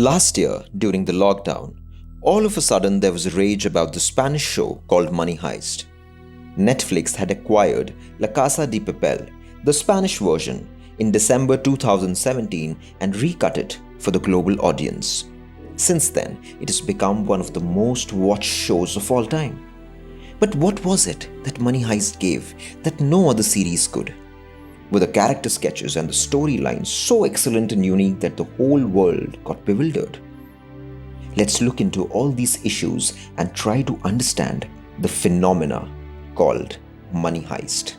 Last year, during the lockdown, all of a sudden there was a rage about the Spanish show called Money Heist. Netflix had acquired La Casa De Papel, the Spanish version, in December 2017 and recut it for the global audience. Since then, it has become one of the most watched shows of all time. But what was it that Money Heist gave that no other series could? Were the character sketches and the storylines so excellent and unique that the whole world got bewildered? Let's look into all these issues and try to understand the phenomena called Money Heist.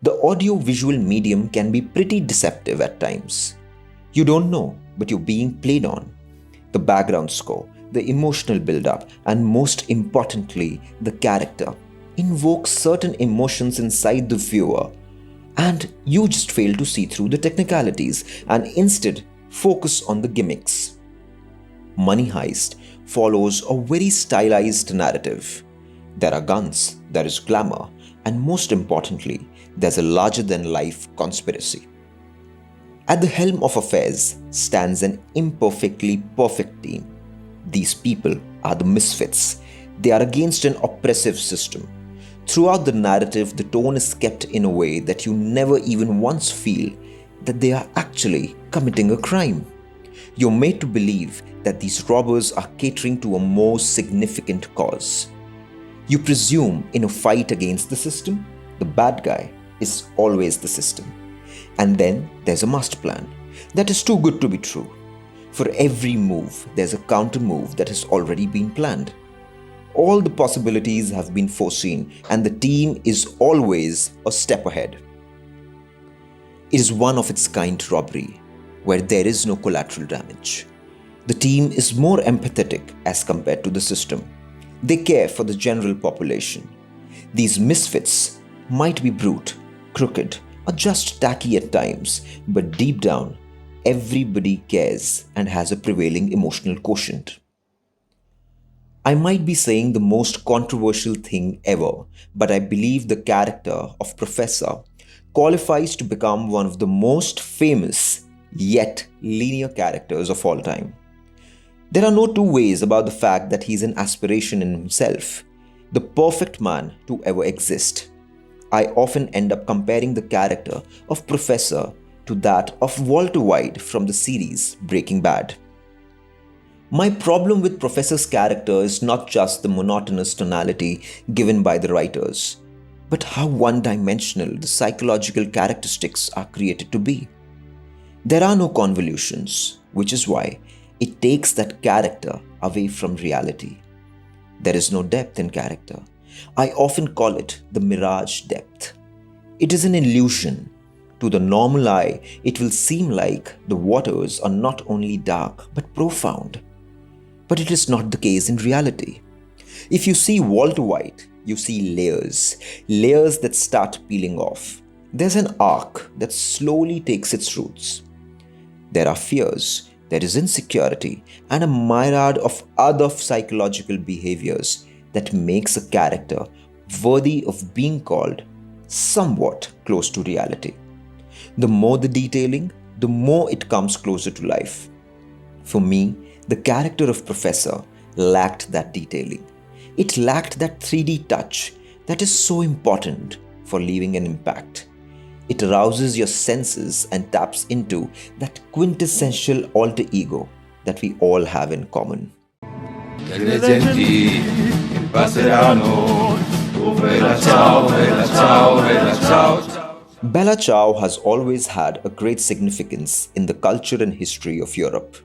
The audio-visual medium can be pretty deceptive at times. You don't know, but you're being played on. The background score, the emotional build-up, and most importantly, the character invokes certain emotions inside the viewer, and you just fail to see through the technicalities and instead focus on the gimmicks. Money Heist follows a very stylized narrative. There are guns, there is glamour, and most importantly, there's a larger-than-life conspiracy. At the helm of affairs stands an imperfectly perfect team. These people are the misfits. They are against an oppressive system. Throughout the narrative, the tone is kept in a way that you never even once feel that they are actually committing a crime. You're made to believe that these robbers are catering to a more significant cause. You presume in a fight against the system, the bad guy is always the system. And then there's a master plan that is too good to be true. For every move, there's a counter move that has already been planned. All the possibilities have been foreseen, and the team is always a step ahead. It is one of its kind robbery, where there is no collateral damage. The team is more empathetic as compared to the system. They care for the general population. These misfits might be brute, crooked, or just tacky at times, but deep down, everybody cares and has a prevailing emotional quotient. I might be saying the most controversial thing ever, but I believe the character of Professor qualifies to become one of the most famous yet linear characters of all time. There are no two ways about the fact that he's an aspiration in himself, the perfect man to ever exist. I often end up comparing the character of Professor to that of Walter White from the series Breaking Bad. My problem with Professor's character is not just the monotonous tonality given by the writers, but how one-dimensional the psychological characteristics are created to be. There are no convolutions, which is why it takes that character away from reality. There is no depth in character. I often call it the mirage depth. It is an illusion. To the normal eye, it will seem like the waters are not only dark but profound. But it is not the case in reality. If you see Walter White, you see layers that start peeling off. There's an arc that slowly takes its roots. There are fears, there is insecurity, and a myriad of other psychological behaviors that makes a character worthy of being called somewhat close to reality. The more the detailing, the more it comes closer to life. For me, the character of Professor lacked that detailing. It lacked that 3D touch that is so important for leaving an impact. It arouses your senses and taps into that quintessential alter ego that we all have in common. Bella Ciao has always had a great significance in the culture and history of Europe.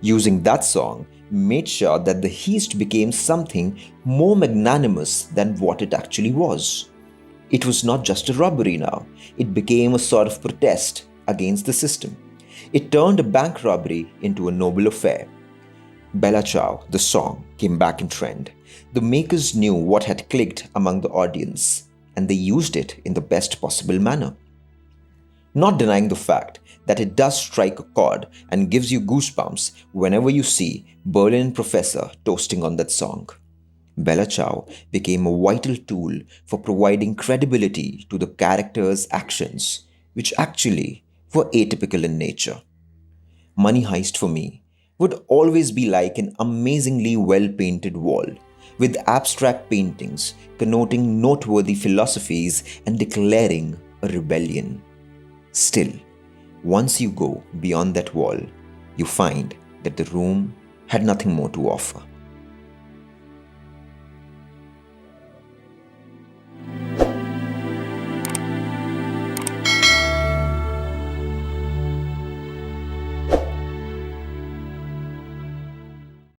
Using that song made sure that the heist became something more magnanimous than what it actually was. It was not just a robbery now, it became a sort of protest against the system. It turned a bank robbery into a noble affair. Bella Ciao, the song, came back in trend. The makers knew what had clicked among the audience, and they used it in the best possible manner. Not denying the fact that it does strike a chord and gives you goosebumps whenever you see Berlin Professor toasting on that song. Bella Ciao became a vital tool for providing credibility to the character's actions, which actually were atypical in nature. Money Heist for me would always be like an amazingly well painted wall, with abstract paintings connoting noteworthy philosophies and declaring a rebellion. Still, once you go beyond that wall, you find that the room had nothing more to offer.